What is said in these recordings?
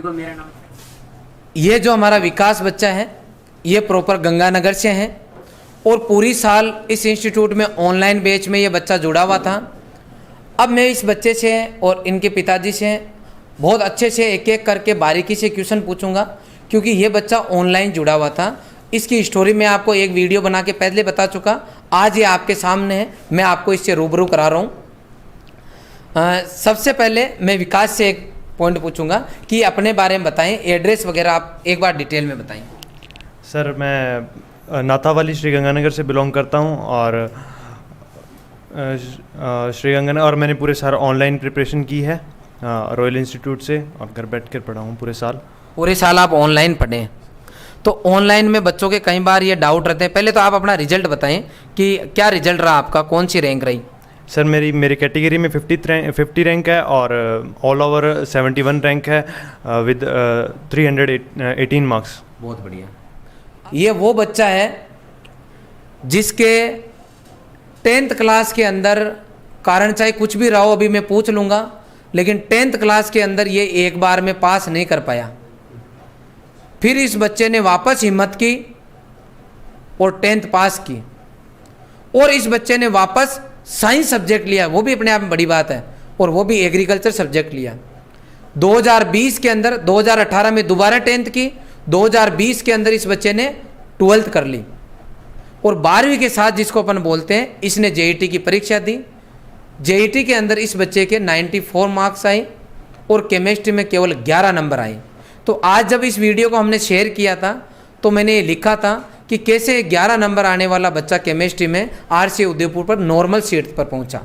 देखो मेरा नाम। ये जो हमारा विकास बच्चा है ये प्रॉपर गंगानगर से है और पूरी साल इस इंस्टीट्यूट में ऑनलाइन बैच में ये बच्चा जुड़ा हुआ था। अब मैं इस बच्चे से और इनके पिताजी से बहुत अच्छे से एक एक करके बारीकी से क्वेश्चन पूछूंगा, क्योंकि ये बच्चा ऑनलाइन जुड़ा हुआ था। इसकी स्टोरी मैं आपको एक वीडियो बना के पहले बता चुका, आज ये आपके सामने है, मैं आपको इससे रूबरू करा रहा हूँ। सबसे पहले मैं विकास से एक पॉइंट पूछूंगा कि अपने बारे में बताएं, एड्रेस वगैरह आप एक बार डिटेल में बताएं। सर मैं नाथावाली श्री गंगानगर से बिलोंग करता हूं और श्री गंगानगर, और मैंने पूरे साल ऑनलाइन प्रिपरेशन की है रॉयल इंस्टीट्यूट से, और घर बैठ कर पढ़ा हूँ पूरे साल आप ऑनलाइन पढ़ें। तो ऑनलाइन में बच्चों के कई बार ये डाउट रहते हैं। पहले तो आप अपना रिजल्ट बताएं कि क्या रिजल्ट रहा आपका, कौन सी रैंक रही? सर मेरी कैटेगरी में 50 रैंक है और ऑल ओवर 71 रैंक है विद 318 मार्क्स। बहुत बढ़िया। ये वो बच्चा है जिसके 10th क्लास के अंदर, कारण चाहे कुछ भी रहा हो अभी मैं पूछ लूँगा, लेकिन 10th क्लास के अंदर ये एक बार में पास नहीं कर पाया। फिर इस बच्चे ने वापस हिम्मत की और 10th पास की, और इस बच्चे ने वापस साइंस सब्जेक्ट लिया, वो भी अपने आप में बड़ी बात है, और वो भी एग्रीकल्चर सब्जेक्ट लिया। 2020 के अंदर, 2018 में दोबारा 10th की, 2020 के अंदर इस बच्चे ने 12th कर ली, और 12वीं के साथ जिसको अपन बोलते हैं, इसने जेईटी की परीक्षा दी। जेईटी के अंदर इस बच्चे के 94 मार्क्स आए और केमिस्ट्री में केवल 11 नंबर आए। तो आज जब इस वीडियो को हमने शेयर किया था तो मैंने ये लिखा था कि कैसे 11 नंबर आने वाला बच्चा केमिस्ट्री में आरसी उदयपुर पर नॉर्मल सीट पर पहुंचा।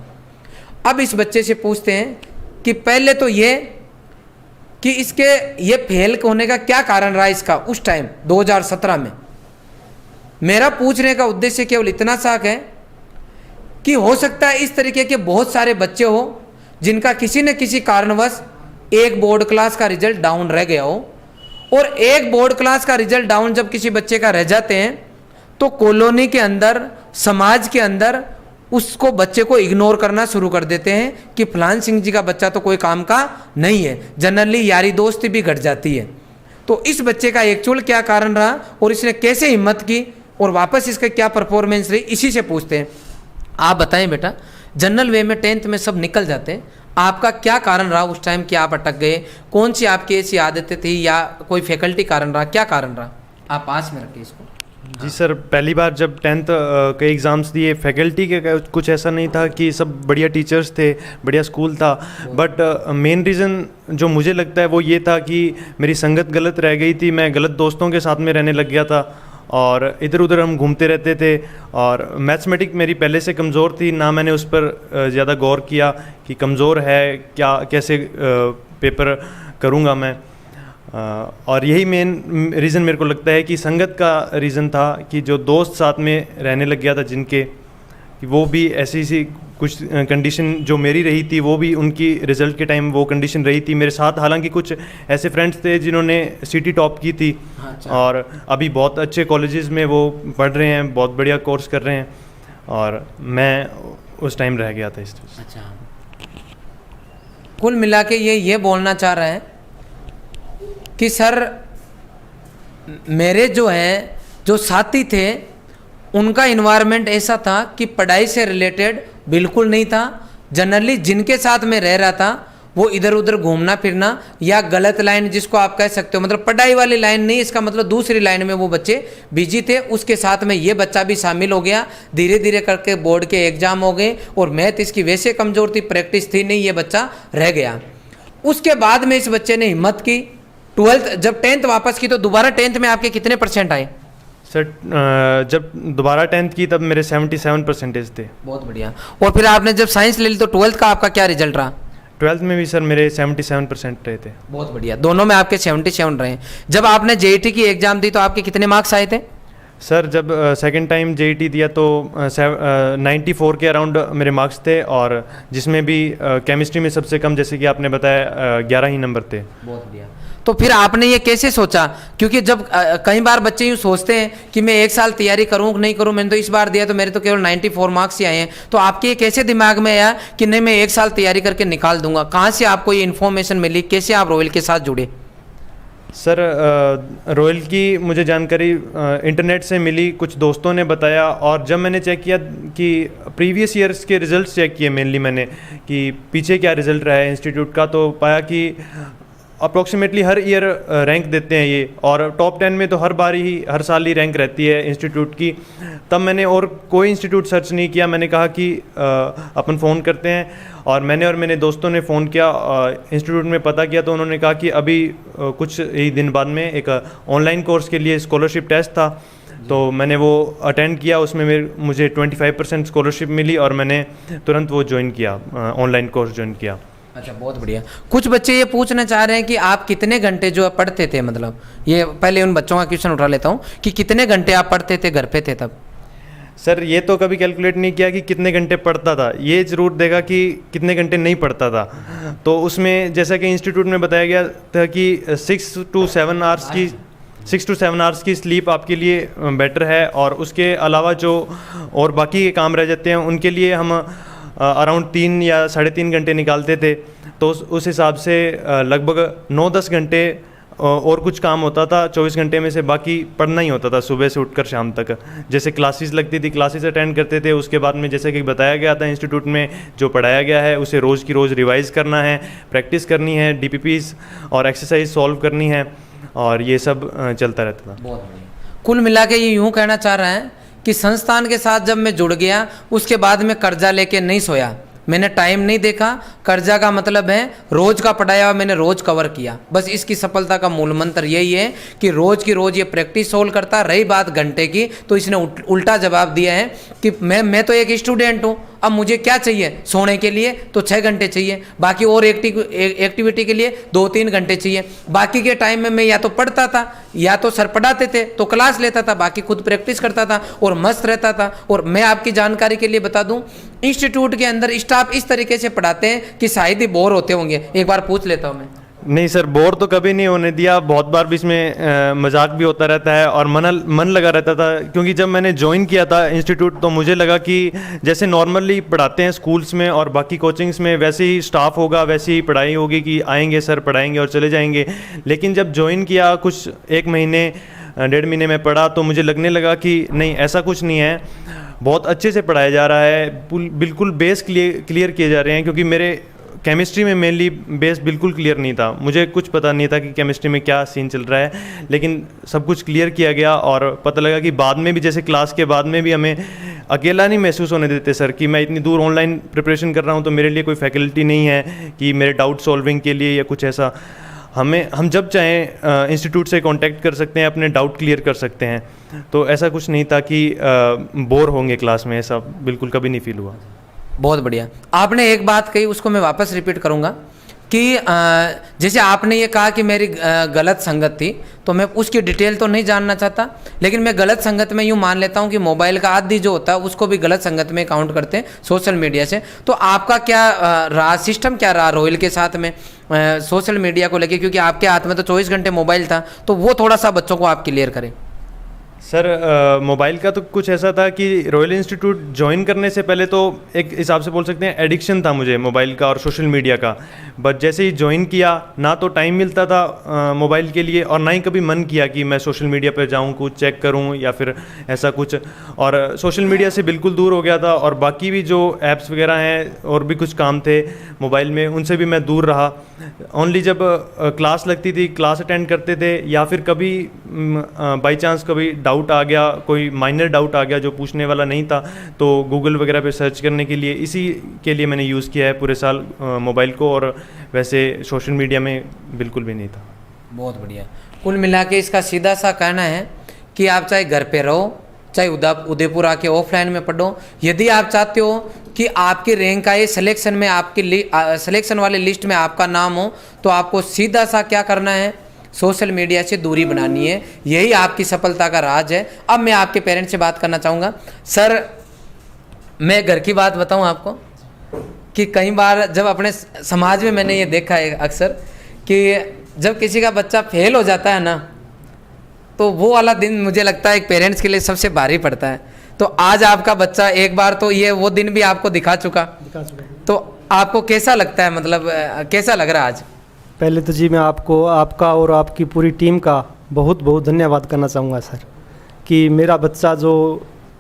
अब इस बच्चे से पूछते हैं कि पहले तो ये कि इसके ये फेल होने का क्या कारण रहा इसका उस टाइम 2017 में। मेरा पूछने का उद्देश्य केवल इतना साक है कि हो सकता है इस तरीके के बहुत सारे बच्चे हो जिनका किसी न किसी कारणवश एक बोर्ड क्लास का रिजल्ट डाउन रह गया हो, और एक बोर्ड क्लास का रिजल्ट डाउन जब किसी बच्चे का रह जाते हैं तो कॉलोनी के अंदर, समाज के अंदर उसको बच्चे को इग्नोर करना शुरू कर देते हैं कि फलान सिंह जी का बच्चा तो कोई काम का नहीं है। जनरली यारी दोस्ती भी घट जाती है। तो इस बच्चे का एक्चुअल क्या कारण रहा और इसने कैसे हिम्मत की और वापस इसका क्या परफॉर्मेंस रही, इसी से पूछते हैं। आप बताएं बेटा, जनरल वे में 10th में सब निकल जाते हैं, आपका क्या कारण रहा उस टाइम कि आप अटक गए? कौन सी आपकी ऐसी आदतें थी या कोई फैकल्टी कारण रहा, क्या कारण रहा? आप पास में रखिए इसको। जी सर, पहली बार जब 10th के एग्ज़ाम्स दिए, फैकल्टी के कुछ ऐसा नहीं था कि सब बढ़िया टीचर्स थे, बढ़िया स्कूल था, बट मेन रीज़न जो मुझे लगता है वो ये था कि मेरी संगत गलत रह गई थी। मैं गलत दोस्तों के साथ में रहने लग गया था और इधर उधर हम घूमते रहते थे, और मैथमेटिक्स मेरी पहले से कमज़ोर थी, ना मैंने उस पर ज़्यादा गौर किया कि कमज़ोर है क्या, कैसे पेपर करूँगा मैं। और यही मेन रीज़न मेरे को लगता है कि संगत का रीज़न था कि जो दोस्त साथ में रहने लग गया था जिनके, कि वो भी ऐसी सी कुछ कंडीशन जो मेरी रही थी वो भी उनकी रिज़ल्ट के टाइम वो कंडीशन रही थी मेरे साथ। हालांकि कुछ ऐसे फ्रेंड्स थे जिन्होंने सिटी टॉप की थी और अभी बहुत अच्छे कॉलेजेस में वो पढ़ रहे हैं, बहुत बढ़िया कोर्स कर रहे हैं, और मैं उस टाइम रह गया था इस तरह। अच्छा, कुल मिला के ये बोलना चाह रहे हैं कि सर मेरे जो साथी थे उनका इन्वायरमेंट ऐसा था कि पढ़ाई से रिलेटेड बिल्कुल नहीं था। जनरली जिनके साथ मैं रह रहा था वो इधर उधर घूमना फिरना या गलत लाइन जिसको आप कह सकते हो, मतलब पढ़ाई वाली लाइन नहीं, इसका मतलब दूसरी लाइन में वो बच्चे बिजी थे। उसके साथ में ये बच्चा भी शामिल हो गया। धीरे धीरे करके बोर्ड के एग्जाम हो गए और मैथ इसकी वैसे कमज़ोर थी, प्रैक्टिस थी नहीं, ये बच्चा रह गया। उसके बाद में इस बच्चे ने हिम्मत की, 12th जब 10th वापस की तो दोबारा 10th में आपके कितने % आए? सर जब दोबारा 10th की तब मेरे 77% थे। बहुत बढ़िया। और फिर आपने जब साइंस ले ली तो 12th का आपका क्या रिजल्ट रहा? 12th में भी सर मेरे 77% रहे थे। बहुत बढ़िया, दोनों में आपके 77 रहे। जब आपने जेईटी की एग्जाम दी तो आपके कितने मार्क्स आए थे? सर जब सेकंड टाइम जेईटी दिया तो 94 के अराउंड मेरे मार्क्स थे, और जिसमें भी केमिस्ट्री में सबसे कम, जैसे कि आपने बताया, 11 ही नंबर थे। बहुत बढ़िया। तो फिर आपने ये कैसे सोचा? क्योंकि जब कई बार बच्चे यूँ सोचते हैं कि मैं एक साल तैयारी करूँ नहीं करूँ, मैंने तो इस बार दिया तो मेरे तो केवल 94 मार्क्स ही आए हैं, तो आपके ये कैसे दिमाग में आया कि नहीं मैं एक साल तैयारी करके निकाल दूंगा? कहाँ से आपको ये इन्फॉर्मेशन मिली, कैसे आप रॉयल के साथ जुड़े? सर रॉयल की मुझे जानकारी इंटरनेट से मिली, कुछ दोस्तों ने बताया, और जब मैंने चेक किया कि प्रीवियस ईयर्स के रिज़ल्ट्स चेक किए मेनली मैंने कि पीछे क्या रिज़ल्ट रहा है इंस्टीट्यूट का, तो पाया कि अप्रॉक्सीमेटली हर ईयर रैंक देते हैं ये, और टॉप 10 में तो हर साल ही रैंक रहती है इंस्टीट्यूट की। तब मैंने और कोई इंस्टीट्यूट सर्च नहीं किया, मैंने कहा कि अपन फ़ोन करते हैं, और मैंने और मेरे दोस्तों ने फ़ोन किया, इंस्टीट्यूट में पता किया, तो उन्होंने कहा कि अभी कुछ ही दिन बाद में एक ऑनलाइन कोर्स के लिए स्कॉलरशिप टेस्ट था, तो मैंने वो अटेंड किया, उसमें मुझे 25% स्कॉलरशिप मिली और मैंने तुरंत वो ज्वाइन किया, ऑनलाइन कोर्स ज्वाइन किया। अच्छा, बहुत बढ़िया। कुछ बच्चे ये पूछना चाह रहे हैं कि आप कितने घंटे जो पढ़ते थे, मतलब ये पहले उन बच्चों का क्वेश्चन उठा लेता हूँ कि कितने घंटे आप पढ़ते थे, घर पे थे तब? सर ये तो कभी कैलकुलेट नहीं किया कि कितने घंटे पढ़ता था, ये ज़रूर देगा कि कितने घंटे नहीं पढ़ता था। तो उसमें जैसा कि इंस्टीट्यूट में बताया गया था कि 6 to 7 आवर्स की स्लीप आपके लिए बेटर है, और उसके अलावा जो और बाकी के काम रह जाते हैं उनके लिए हम अराउंड 3 या 3.5 घंटे निकालते थे। तो उस हिसाब से लगभग 9-10 घंटे और कुछ काम होता था 24 घंटे में से, बाकी पढ़ना ही होता था सुबह से उठकर शाम तक। जैसे क्लासेस लगती थी, क्लासेस अटेंड करते थे, उसके बाद में जैसे कि बताया गया था इंस्टीट्यूट में जो पढ़ाया गया है उसे रोज़ की रोज़ रिवाइज करना है, प्रैक्टिस करनी है, DPPs और एक्सरसाइज सॉल्व करनी है, और ये सब चलता रहता था। बहुत बढ़िया। कुल मिला के ये यूँ कहना चाह रहे हैं कि संस्थान के साथ जब मैं जुड़ गया उसके बाद में कर्जा लेके नहीं सोया, मैंने टाइम नहीं देखा। कर्जा का मतलब है रोज का पढ़ाया हुआ मैंने रोज कवर किया। बस इसकी सफलता का मूल मंत्र यही है कि रोज की रोज ये प्रैक्टिस सोल्व करता। रही बात घंटे की, तो इसने उल्टा जवाब दिया है कि मैं तो एक स्टूडेंट हूँ, अब मुझे क्या चाहिए सोने के लिए, तो 6 घंटे चाहिए, बाकी और एक्टिविटी के लिए 2-3 घंटे चाहिए। बाकी के टाइम में मैं या तो पढ़ता था, या तो सर पढ़ाते थे तो क्लास लेता था, बाकी खुद प्रैक्टिस करता था और मस्त रहता था। और मैं आपकी जानकारी के लिए बता दूं, इंस्टीट्यूट के अंदर स्टाफ इस तरीके से पढ़ाते हैं कि शायद ही बोर होते होंगे। एक बार पूछ लेता हूं मैं। नहीं सर, बोर तो कभी नहीं होने दिया, बहुत बार भी इसमें मजाक भी होता रहता है और मन लगा रहता था। क्योंकि जब मैंने ज्वाइन किया था इंस्टीट्यूट तो मुझे लगा कि जैसे नॉर्मली पढ़ाते हैं स्कूल्स में और बाकी कोचिंग्स में वैसे ही स्टाफ होगा, वैसे ही पढ़ाई होगी कि आएंगे सर पढ़ाएंगे और चले जाएंगे। लेकिन जब ज्वाइन किया कुछ 1 महीने 1.5 महीने में पढ़ा तो मुझे लगने लगा कि नहीं, ऐसा कुछ नहीं है, बहुत अच्छे से पढ़ाया जा रहा है, बिल्कुल बेस क्लियर किए जा रहे हैं। क्योंकि मेरे केमिस्ट्री में मेनली बेस बिल्कुल क्लियर नहीं था, मुझे कुछ पता नहीं था कि केमिस्ट्री में क्या सीन चल रहा है, लेकिन सब कुछ क्लियर किया गया और पता लगा कि बाद में भी, जैसे क्लास के बाद में भी हमें अकेला नहीं महसूस होने देते सर कि मैं इतनी दूर ऑनलाइन प्रिपरेशन कर रहा हूँ तो मेरे लिए कोई फैकल्टी नहीं है कि मेरे डाउट सॉल्विंग के लिए या कुछ ऐसा। हम जब चाहें इंस्टीट्यूट से कांटेक्ट कर सकते हैं, अपने डाउट क्लियर कर सकते हैं। तो ऐसा कुछ नहीं था कि बोर होंगे क्लास में, ऐसा बिल्कुल कभी नहीं फील हुआ। बहुत बढ़िया। आपने एक बात कही, उसको मैं वापस रिपीट करूंगा कि जैसे आपने ये कहा कि मेरी गलत संगत थी, तो मैं उसकी डिटेल तो नहीं जानना चाहता, लेकिन मैं गलत संगत में यूँ मान लेता हूँ कि मोबाइल का आदि जो होता है उसको भी गलत संगत में काउंट करते हैं सोशल मीडिया से। तो आपका क्या रहा सिस्टम, क्या रहा रॉयल के साथ में सोशल मीडिया को लेके? क्योंकि आपके हाथ में तो 24 घंटे मोबाइल था, तो वो थोड़ा सा बच्चों को आप क्लियर करें। सर मोबाइल का तो कुछ ऐसा था कि रॉयल इंस्टीट्यूट ज्वाइन करने से पहले तो एक हिसाब से बोल सकते हैं एडिक्शन था मुझे मोबाइल का और सोशल मीडिया का। बट जैसे ही ज्वाइन किया, ना तो टाइम मिलता था मोबाइल के लिए और ना ही कभी मन किया कि मैं सोशल मीडिया पर जाऊं, कुछ चेक करूं या फिर ऐसा कुछ। और सोशल मीडिया से बिल्कुल दूर हो गया था और बाकी भी जो ऐप्स वगैरह हैं और भी कुछ काम थे मोबाइल में, उनसे भी मैं दूर रहा। ओनली जब क्लास लगती थी, क्लास अटेंड करते थे, या फिर कभी बाई चांस कभी डाउट आ गया, कोई माइनर डाउट आ गया जो पूछने वाला नहीं था, तो गूगल वगैरह पे सर्च करने के लिए, इसी के लिए मैंने यूज़ किया है पूरे साल मोबाइल को। और वैसे सोशल मीडिया में बिल्कुल भी नहीं था। बहुत बढ़िया। कुल मिला के इसका सीधा सा कहना है कि आप चाहे घर पे रहो, चाहे उदयपुर आके ऑफलाइन में पढ़ो, यदि आप चाहते हो कि आपकी रैंक आए सिलेक्शन में, आपकी सिलेक्शन वाले लिस्ट में आपका नाम हो, तो आपको सीधा सा क्या करना है, सोशल मीडिया से दूरी बनानी है। यही आपकी सफलता का राज है। अब मैं आपके पेरेंट्स से बात करना चाहूँगा। सर, मैं घर की बात बताऊँ आपको कि कई बार जब अपने समाज में मैंने ये देखा है अक्सर कि जब किसी का बच्चा फेल हो जाता है ना, तो वो वाला दिन मुझे लगता है एक पेरेंट्स के लिए सबसे भारी पड़ता है। तो आज आपका बच्चा एक बार तो ये वो दिन भी आपको दिखा चुका, तो आपको कैसा लगता है, मतलब कैसा लग रहा है आज? पहले तो जी मैं आपको, आपका और आपकी पूरी टीम का बहुत बहुत धन्यवाद करना चाहूँगा सर, कि मेरा बच्चा जो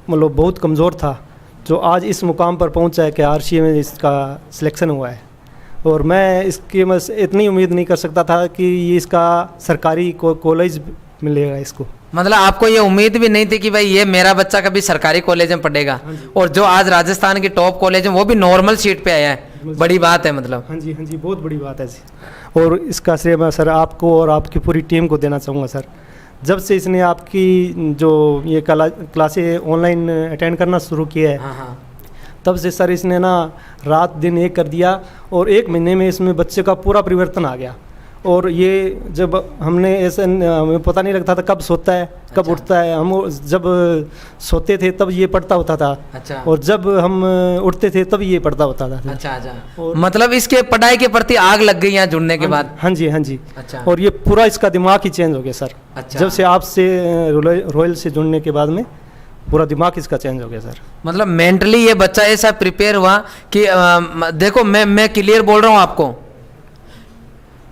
मतलब बहुत कमज़ोर था, जो आज इस मुकाम पर पहुँचा है कि RCA में इसका सिलेक्शन हुआ है। और मैं इसकी बस इतनी उम्मीद नहीं कर सकता था कि ये इसका सरकारी कॉलेज मिलेगा इसको। मतलब आपको ये उम्मीद भी नहीं थी कि भाई ये मेरा बच्चा कभी सरकारी कॉलेज में पढ़ेगा, और जो आज राजस्थान की टॉप कॉलेज है वो भी नॉर्मल सीट पे आया है, बड़ी बात है मतलब। हाँ जी बहुत बड़ी बात है जी। और इसका श्रेय मैं सर आपको और आपकी पूरी टीम को देना चाहूँगा सर। जब से इसने आपकी जो ये क्लासें ऑनलाइन अटेंड करना शुरू किया है, हाँ। तब से सर इसने ना रात दिन एक कर दिया, और 1 महीने में इसमें बच्चे का पूरा परिवर्तन आ गया। और ये जब हमने ऐसे हमें पता नहीं लगता था कब सोता है कब उठता है। हम जब सोते थे तब ये पढ़ता होता था, अच्छा। और जब हम उठते थे तब ये पढ़ता होता था। अच्छा। मतलब इसके पढ़ाई के प्रति आग लग गई यहाँ जुड़ने के बाद। हाँ जी अच्छा। और ये पूरा इसका दिमाग ही चेंज हो गया सर। अच्छा। जब से आपसे रॉयल से जुड़ने के बाद में पूरा दिमाग इसका चेंज हो गया सर। मतलब मेंटली ये बच्चा ऐसा प्रिपेयर हुआ कि देखो मैं क्लियर बोल रहा हूँ आपको,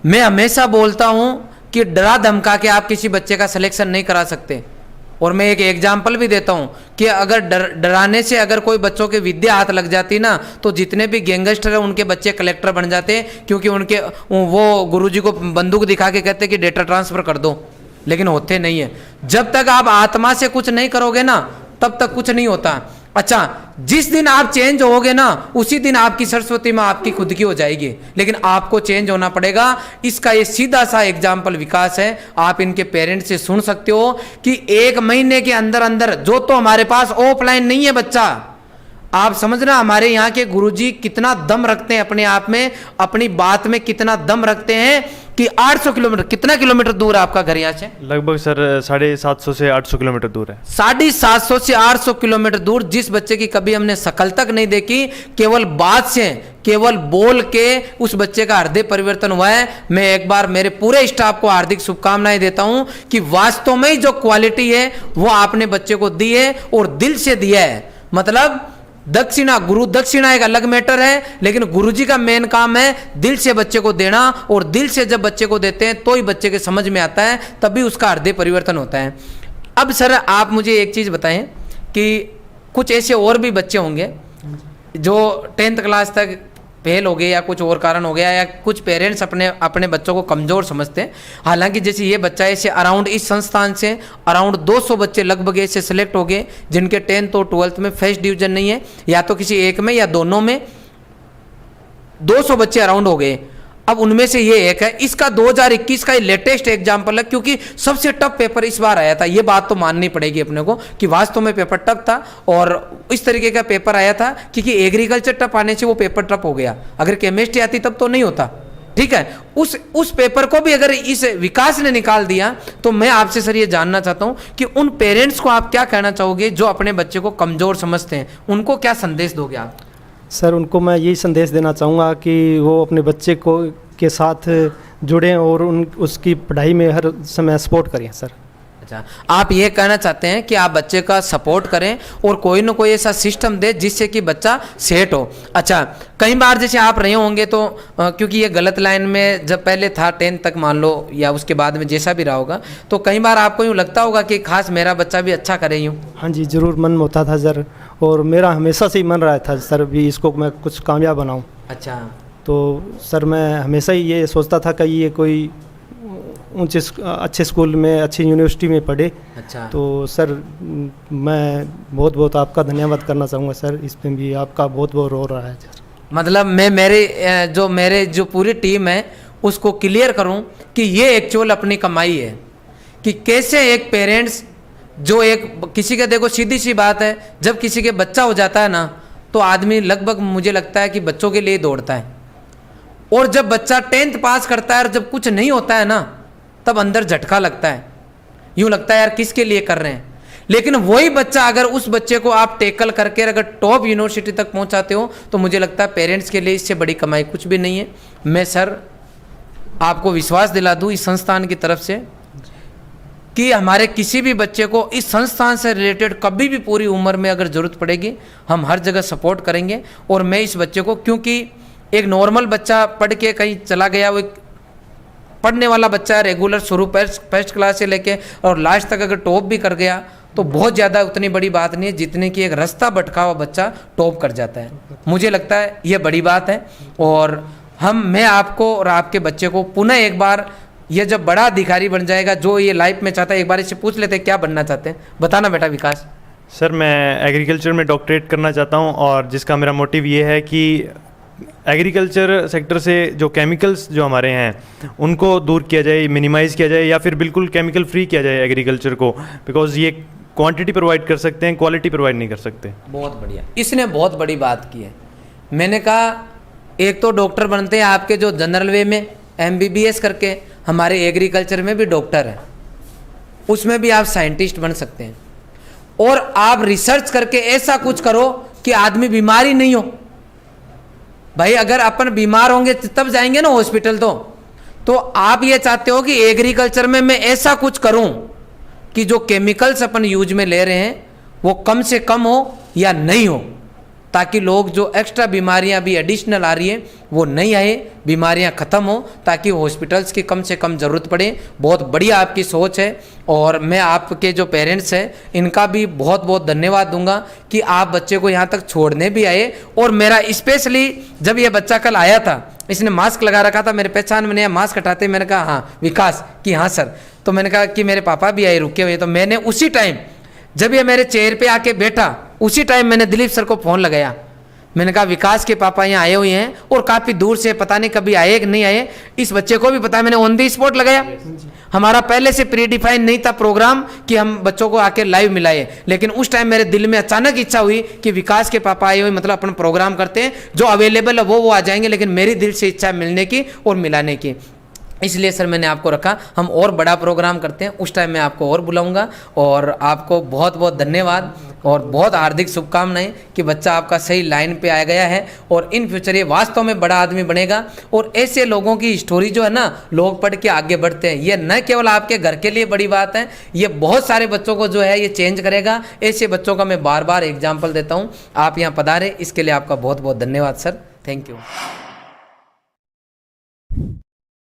मैं हमेशा बोलता हूं कि डरा धमका के आप किसी बच्चे का सिलेक्शन नहीं करा सकते। और मैं एक एग्जाम्पल भी देता हूं कि अगर डराने से अगर कोई बच्चों के विद्या हाथ लग जाती ना, तो जितने भी गैंगस्टर है उनके बच्चे कलेक्टर बन जाते हैं, क्योंकि उनके वो गुरुजी को बंदूक दिखा के कहते कि डेटा ट्रांसफर कर दो, लेकिन होते नहीं है। जब तक आप आत्मा से कुछ नहीं करोगे ना, तब तक कुछ नहीं होता। अच्छा, जिस दिन आप चेंज होगे ना, उसी दिन आपकी सरस्वती माँ आपकी खुद की हो जाएगी, लेकिन आपको चेंज होना पड़ेगा। इसका ये सीधा सा एग्जाम्पल विकास है। आप इनके पेरेंट्स से सुन सकते हो कि 1 महीने के अंदर अंदर, जो तो हमारे पास ऑफलाइन नहीं है बच्चा, आप समझना हमारे यहाँ के गुरुजी कितना दम रखते हैं अपने आप में, अपनी बात में कितना दम रखते हैं कि 800 किलोमीटर, कितना किलोमीटर दूर है आपका घर यहाँ से? लगभग सर 750 से 800 किलोमीटर दूर है। 750 से 800 किलोमीटर दूर जिस बच्चे की कभी हमने शकल तक नहीं देखी, केवल बात से, केवल बोल के उस बच्चे का हृदय परिवर्तन हुआ है। मैं एक बार मेरे पूरे स्टाफ को हार्दिक शुभकामनाएं देता हूं कि वास्तव में ही जो क्वालिटी है वो आपने बच्चे को दी है और दिल से दिया है। मतलब दक्षिणा, गुरु दक्षिणा एक अलग मैटर है, लेकिन गुरुजी का मेन काम है दिल से बच्चे को देना, और दिल से जब बच्चे को देते हैं तो ही बच्चे के समझ में आता है, तभी उसका हृदय परिवर्तन होता है। अब सर आप मुझे एक चीज़ बताएं कि कुछ ऐसे और भी बच्चे होंगे जो 10th क्लास तक फेल हो गए या कुछ और कारण हो गया, या कुछ पेरेंट्स अपने बच्चों को कमज़ोर समझते हैं। हालांकि जैसे ये बच्चा ऐसे अराउंड इस संस्थान से अराउंड 200 बच्चे लगभग ऐसे सिलेक्ट हो गए जिनके 10th और 12th में फर्स्ट डिवीजन नहीं है, या तो किसी एक में या दोनों में 200 बच्चे अराउंड हो गए। अब उनमें से ये एक है, इसका 2021 का लेटेस्ट एग्जाम्पल है, क्योंकि सबसे टफ पेपर इस बार आया था। ये बात तो माननी पड़ेगी अपने को कि वास्तव में पेपर टफ था, और इस तरीके का पेपर आया था क्योंकि एग्रीकल्चर टफ आने से वो पेपर टफ हो गया। अगर केमिस्ट्री आती तब तो नहीं होता, ठीक है। उस पेपर को भी अगर इस विकास ने निकाल दिया, तो मैं आपसे सर ये जानना चाहता हूं कि उन पेरेंट्स को आप क्या कहना चाहोगे जो अपने बच्चे को कमजोर समझते हैं, उनको क्या संदेश दोगे आप? सर उनको मैं यही संदेश देना चाहूँगा कि वो अपने बच्चे को के साथ जुड़ें और उसकी पढ़ाई में हर समय सपोर्ट करें सर। अच्छा, आप ये कहना चाहते हैं कि आप बच्चे का सपोर्ट करें और कोई ना कोई ऐसा सिस्टम दे जिससे कि बच्चा सेट हो। अच्छा, कई बार जैसे आप रहे होंगे तो क्योंकि ये गलत लाइन में जब पहले था 10th तक मान लो, या उसके बाद में जैसा भी रहा होगा, तो कई बार आपको यूँ लगता होगा कि खास मेरा बच्चा भी अच्छा करे यूँ? हाँ जी, ज़रूर मन में होता था सर, और मेरा हमेशा से ही मन रहा था सर भी इसको मैं कुछ कामयाब बनाऊँ। अच्छा, तो सर मैं हमेशा ही ये सोचता था कि ये कोई ऊंचे अच्छे स्कूल में, अच्छी यूनिवर्सिटी में पढ़े। अच्छा, तो सर मैं बहुत बहुत आपका धन्यवाद करना चाहूँगा सर, इसमें भी आपका बहुत बहुत रोल रहा है सर। मतलब मैं मेरे जो पूरी टीम है उसको क्लियर करूं कि ये एक्चुअल अपनी कमाई है, कि कैसे एक पेरेंट्स जो एक किसी का, देखो सीधी सी बात है, जब किसी के बच्चा हो जाता है ना तो आदमी लगभग मुझे लगता है कि बच्चों के लिए दौड़ता है, और जब बच्चा 10th पास करता है और जब कुछ नहीं होता है ना तब अंदर झटका लगता है, यूँ लगता है यार किसके लिए कर रहे हैं। लेकिन वही बच्चा अगर उस बच्चे को आप टेकल करके अगर टॉप यूनिवर्सिटी तक पहुंचाते हो तो मुझे लगता है पेरेंट्स के लिए इससे बड़ी कमाई कुछ भी नहीं है। मैं सर आपको विश्वास दिला दूं इस संस्थान की तरफ से कि हमारे किसी भी बच्चे को इस संस्थान से रिलेटेड कभी भी पूरी उम्र में अगर ज़रूरत पड़ेगी हम हर जगह सपोर्ट करेंगे। और मैं इस बच्चे को, क्योंकि एक नॉर्मल बच्चा पढ़ के कहीं चला गया, वो पढ़ने वाला बच्चा है, रेगुलर शुरू फर्स्ट क्लास से लेके और लास्ट तक अगर टॉप भी कर गया तो बहुत ज़्यादा उतनी बड़ी बात नहीं है जितने कि एक रास्ता भटका हुआ बच्चा टॉप कर जाता है। मुझे लगता है ये बड़ी बात है। और मैं आपको और आपके बच्चे को पुनः एक बार, ये जब बड़ा अधिकारी बन जाएगा, जो ये लाइफ में चाहता है, एक बार इससे पूछ लेते हैं क्या बनना चाहते हैं। बताना बेटा विकास। सर मैं एग्रीकल्चर में डॉक्टरेट करना चाहता हूँ और जिसका मेरा मोटिव ये है कि एग्रीकल्चर सेक्टर से जो केमिकल्स जो हमारे हैं उनको दूर किया जाए, मिनिमाइज़ किया जाए या फिर बिल्कुल केमिकल फ्री किया जाए एग्रीकल्चर को, बिकॉज ये क्वांटिटी प्रोवाइड कर सकते हैं, क्वालिटी प्रोवाइड नहीं कर सकते। बहुत बढ़िया, इसने बहुत बड़ी बात की है। मैंने कहा एक तो डॉक्टर बनते हैं आपके जो जनरल वे में MBBS करके, हमारे एग्रीकल्चर में भी डॉक्टर है, उसमें भी आप साइंटिस्ट बन सकते हैं और आप रिसर्च करके ऐसा कुछ करो कि आदमी बीमार ही नहीं हो। भाई अगर अपन बीमार होंगे तब जाएंगे ना हॉस्पिटल। तो आप ये चाहते हो कि एग्रीकल्चर में मैं ऐसा कुछ करूं कि जो केमिकल्स अपन यूज में ले रहे हैं वो कम से कम हो या नहीं हो, ताकि लोग जो एक्स्ट्रा बीमारियां भी एडिशनल आ रही है वो नहीं आए, बीमारियां ख़त्म हो, ताकि हॉस्पिटल्स की कम से कम ज़रूरत पड़े। बहुत बढ़िया आपकी सोच है और मैं आपके जो पेरेंट्स हैं इनका भी बहुत बहुत धन्यवाद दूंगा कि आप बच्चे को यहाँ तक छोड़ने भी आए। और मेरा स्पेशली जब ये बच्चा कल आया था, इसने मास्क लगा रखा था, मेरे पहचान में नहीं, मास्क हटाते मैंने कहा हाँ विकास कि हाँ सर, तो मैंने कहा कि मेरे पापा भी आए रुके हुए, तो मैंने उसी टाइम जब ये मेरे चेयर पे आके बैठा उसी टाइम मैंने दिलीप सर को फ़ोन लगाया। मैंने कहा विकास के पापा यहाँ आए हुए हैं और काफ़ी दूर से, पता नहीं कभी आए कि नहीं आए, इस बच्चे को भी पता है। मैंने ऑन द स्पॉट लगाया। हमारा पहले से प्री डिफाइन नहीं था प्रोग्राम कि हम बच्चों को आके लाइव मिलाए, लेकिन उस टाइम मेरे दिल में अचानक इच्छा हुई कि विकास के पापा आए हुए, मतलब अपन प्रोग्राम करते हैं, जो अवेलेबल है वो आ जाएंगे, लेकिन मेरी दिल से इच्छा मिलने की और मिलाने की, इसलिए सर मैंने आपको रखा। हम और बड़ा प्रोग्राम करते हैं उस टाइम मैं आपको और बुलाऊंगा। और आपको बहुत बहुत धन्यवाद और बहुत हार्दिक शुभकामनाएं कि बच्चा आपका सही लाइन पे आ गया है और इन फ्यूचर ये वास्तव में बड़ा आदमी बनेगा। और ऐसे लोगों की स्टोरी जो है ना, लोग पढ़ के आगे बढ़ते हैं, ये न केवल आपके घर के लिए बड़ी बात है, ये बहुत सारे बच्चों को जो है ये चेंज करेगा। ऐसे बच्चों का मैं बार बार एग्जाम्पल देता हूँ। आप यहाँ पधारे, इसके लिए आपका बहुत बहुत धन्यवाद सर। Thank you.